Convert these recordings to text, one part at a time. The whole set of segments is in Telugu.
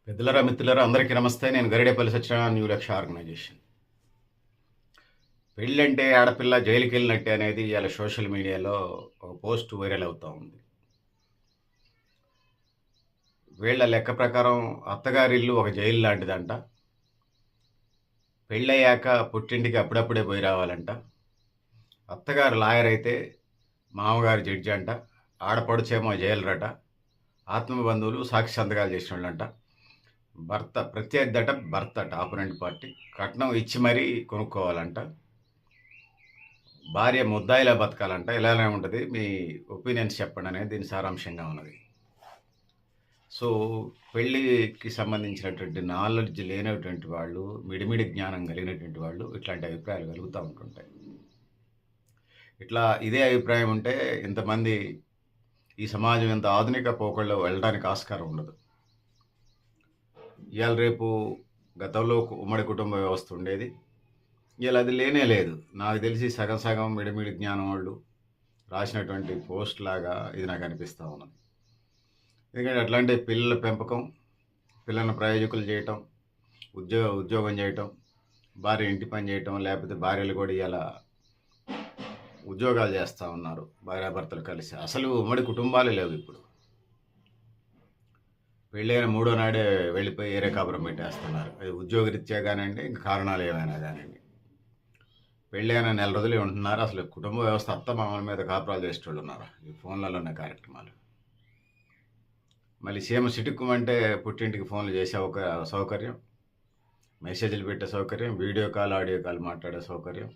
పెద్దలరా మిత్రులరా అందరికీ నమస్తే. నేను గరిడేపల్లి సత్యనారాయణ న్యూ లక్ష్య ఆర్గనైజేషన్. పెళ్ళంటే ఆడపిల్ల జైలుకెళ్ళినట్టే అనేది ఇవాళ సోషల్ మీడియాలో ఒక పోస్ట్ వైరల్ అవుతా ఉంది. వీళ్ళ లెక్క ప్రకారం అత్తగారిల్లు ఒక జైలు లాంటిదంట. పెళ్ళయ్యాక పుట్టింటికి అప్పుడప్పుడే పోయి రావాలంట. అత్తగారు లాయర్ అయితే మామగారు జడ్జి అంట. ఆడపడుచేమో జైలరట. ఆత్మ బంధువులు సాక్షి సంతకాలు చేసిన వాళ్ళంట. భర్త ప్రత్యర్థట భర్త ఆపోనెంట్ పార్టీ కట్నం ఇచ్చి మరీ కొనుక్కోవాలంట. భార్య ముద్దాయిలా బతకాలంట. ఇలానే ఉంటుంది. మీ ఒపీనియన్స్ చెప్పండి అనేది దీని సారాంశంగా ఉన్నది. సో పెళ్ళికి సంబంధించినటువంటి నాలెడ్జ్ లేనటువంటి వాళ్ళు, మిడిమిడి జ్ఞానం కలిగినటువంటి వాళ్ళు ఇట్లాంటి అభిప్రాయాలు కలుగుతూ ఉంటుంటాయి. ఇట్లా ఇదే అభిప్రాయం ఉంటే ఇంతమంది ఈ సమాజం ఇంత ఆధునిక పోకళ్ళు వెళ్ళడానికి ఆస్కారం ఉండదు. ఇవాళ రేపు గతంలో ఉమ్మడి కుటుంబ వ్యవస్థ ఉండేది. ఇవాళ అది లేనే లేదు. నాకు తెలిసి సగం సగం మిడిమిడి జ్ఞానం వాళ్ళు రాసినటువంటి పోస్ట్ లాగా ఇది నాకు అనిపిస్తూ ఉన్నది. ఎందుకంటే అట్లాంటి పిల్లల పెంపకం, పిల్లలను ప్రయోజకులు చేయటం, ఉద్యోగం చేయటం, భార్య ఇంటి పని చేయటం, లేకపోతే భార్యలు కూడా ఇలా ఉద్యోగాలు చేస్తూ ఉన్నారు భార్యాభర్తలు కలిసి. అసలు ఉమ్మడి కుటుంబాలే లేవు ఇప్పుడు. పెళ్ళైన మూడో నాడే వెళ్ళిపోయి ఏరే కాపురం పెట్టేస్తున్నారు. అది ఉద్యోగరీత్యా కానివ్వండి, ఇంకా కారణాలు ఏమైనా కానివ్వండి. పెళ్ళైన నెల రోజులే ఉంటున్నారు. అసలు కుటుంబ వ్యవస్థ అత్త మామల మీద కాపురాలు చేసేటోళ్ళు ఉన్నారు ఈ ఫోన్లలో ఉన్న కార్యక్రమాలు. మళ్ళీ సీఎం సిటుక్కుమంటే పుట్టింటికి ఫోన్లు చేసే ఒక సౌకర్యం, మెసేజ్లు పెట్టే సౌకర్యం, వీడియో కాల్ ఆడియో కాల్ మాట్లాడే సౌకర్యం,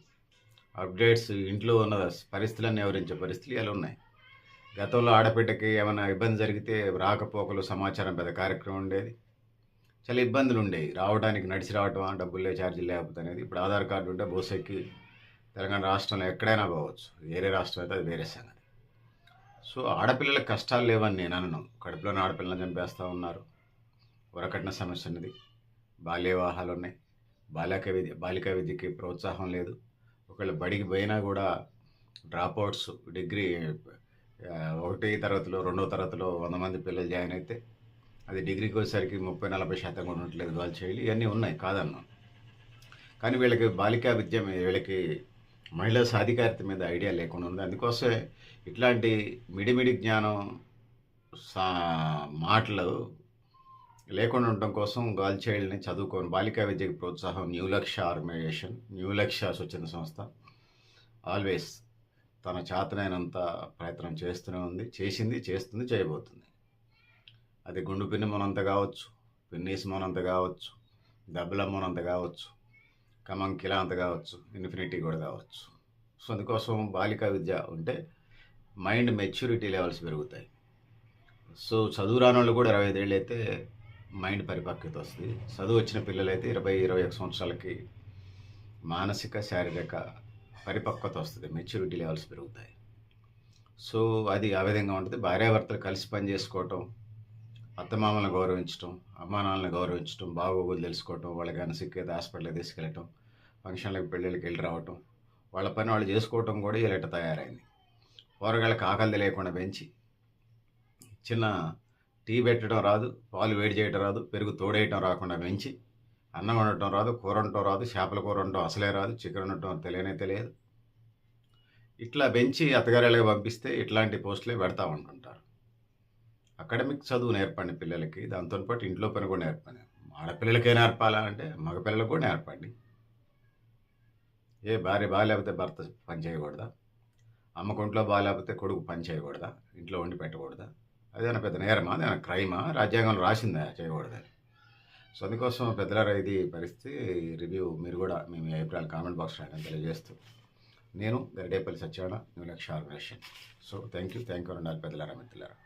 అప్డేట్స్, ఇంట్లో ఉన్న పరిస్థితులన్నీ వివరించే పరిస్థితులు ఇలా ఉన్నాయి. గతంలో ఆడపిట్టకి ఏమైనా ఇబ్బంది జరిగితే రాకపోకలు సమాచారం పెద్ద కార్యక్రమం ఉండేది. చాలా ఇబ్బందులు ఉండేవి. రావడానికి నడిచి రావటం, డబ్బులే ఛార్జీలు లేకపోతే అనేది. ఇప్పుడు ఆధార్ కార్డు ఉంటే బోసెక్కి తెలంగాణ రాష్ట్రంలో ఎక్కడైనా పోవచ్చు. వేరే రాష్ట్రం అయితే అది వేరే సంగతి. సో ఆడపిల్లలకు కష్టాలు లేవని నేను అనను. కడుపులోని ఆడపిల్లలను చంపేస్తూ ఉన్నారు. వరకట్న సమస్య ఉన్నది. బాల్య వివాహాలు ఉన్నాయి. బాలికా విద్యకి ప్రోత్సాహం లేదు. ఒకవేళ బడికి పోయినా కూడా డ్రాప్ అవుట్స్, డిగ్రీ 1వ తరగతిలో 2వ తరగతిలో 100 మంది పిల్లలు జాయిన్ అయితే అది డిగ్రీకి వచ్చేసరికి 30-40% కూడా ఉండట్లేదు. వాళ్ళు చేయాలి. ఇవన్నీ ఉన్నాయి, కాదన్నాం. కానీ వీళ్ళకి బాలికా విద్య వీళ్ళకి మహిళా సాధికారిత మీద ఐడియా లేకుండా ఉంది. అందుకోసమే ఇట్లాంటి మిడిమిడి జ్ఞానం మాటలు లేకుండా ఉండటం కోసం గర్ల్ చైల్డ్ని చదువుకొని బాలికా విద్యకి ప్రోత్సాహం న్యూ లక్ష్య ఆర్గనైజేషన్, న్యూ లక్ష్య స్వచ్ఛంద సంస్థ ఆల్వేస్ తన చేతనైనంత ప్రయత్నం చేస్తూనే ఉంది. చేసింది, చేస్తుంది, చేయబోతుంది. అది గుండు పిన్ని మోనంత కావచ్చు, పిన్నీస్ మోనంత కావచ్చు, దెబ్బల మోనంత కావచ్చు, కమంకిలా అంత కావచ్చు, ఇన్ఫినిటీ కూడా కావచ్చు. సో అందుకోసం బాలికా విద్య ఉంటే మైండ్ మెచ్యూరిటీ లెవెల్స్ పెరుగుతాయి. సో చదువు రాని వాళ్ళు కూడా 25 ఏళ్ళు అయితే మైండ్ పరిపక్వత వస్తుంది. చదువు వచ్చిన పిల్లలైతే 20-21 సంవత్సరాలకి మానసిక శారీరక పరిపక్వత వస్తుంది. మెచ్యూరిటీ లెవెల్స్ పెరుగుతాయి. సో అది ఆ విధంగా ఉంటుంది. భార్యాభర్తలు కలిసి పని చేసుకోవటం, అత్తమామలను గౌరవించడం, అమ్మానాన్నలను గౌరవించడం, బాగోగులు తెలుసుకోవటం, వాళ్ళకి ఏమైనా సిక్కైతే హాస్పిటల్కి తీసుకెళ్ళటం, ఫంక్షన్లకు పెళ్ళిళ్ళకి వెళ్ళి రావటం, వాళ్ళ పని వాళ్ళు చేసుకోవటం కూడా ఇలా తయారైంది. కూరగాయలకు ఆకలి లేకుండా పెంచి చిన్న టీ పెట్టడం రాదు, పాలు వేడి చేయడం రాదు, పెరుగు తోడేయటం రాకుండా పెంచి అన్నం వండటం రాదు, కూర వండటం రాదు, చేపల కూర వండటం అసలే రాదు, చికెన్ వండటం తెలియదు. ఇట్లా పెంచి అత్తగారిళ్ళకి పంపిస్తే ఇట్లాంటి పోస్టులే పెడతా ఉంటుంటారు. అకాడమిక్ చదువు నేర్పండి పిల్లలకి, దాంతో పాటు ఇంట్లో పని కూడా నేర్పండి. ఆడపిల్లలకే నేర్పాలా అంటే మగపిల్లలకు కూడా నేర్పండి. భార్య బాగాలేకపోతే భర్త పని చేయకూడదా? అమ్మకు ఒంట్లో బాగాలేకపోతే కొడుకు పని చేయకూడదా? ఇంట్లో వండి పెట్టకూడదా? అదేనా పెద్ద నేరమా? అదేనా క్రైమా? రాజ్యాంగంలో రాసిందా చేయకూడదని? సో అందుకోసం పెద్దలారా ఇది పరిస్థితి. రివ్యూ మీరు కూడా మీ అభిప్రాయాలు కామెంట్ బాక్స్ రాయడం తెలియజేస్తూ నేను గరిడేపల్లి సత్యనారాయణ న్యూ లక్ష్య ఆర్గనైజేషన్. So thank you. 2 పెద్దలారా మిత్రులారా.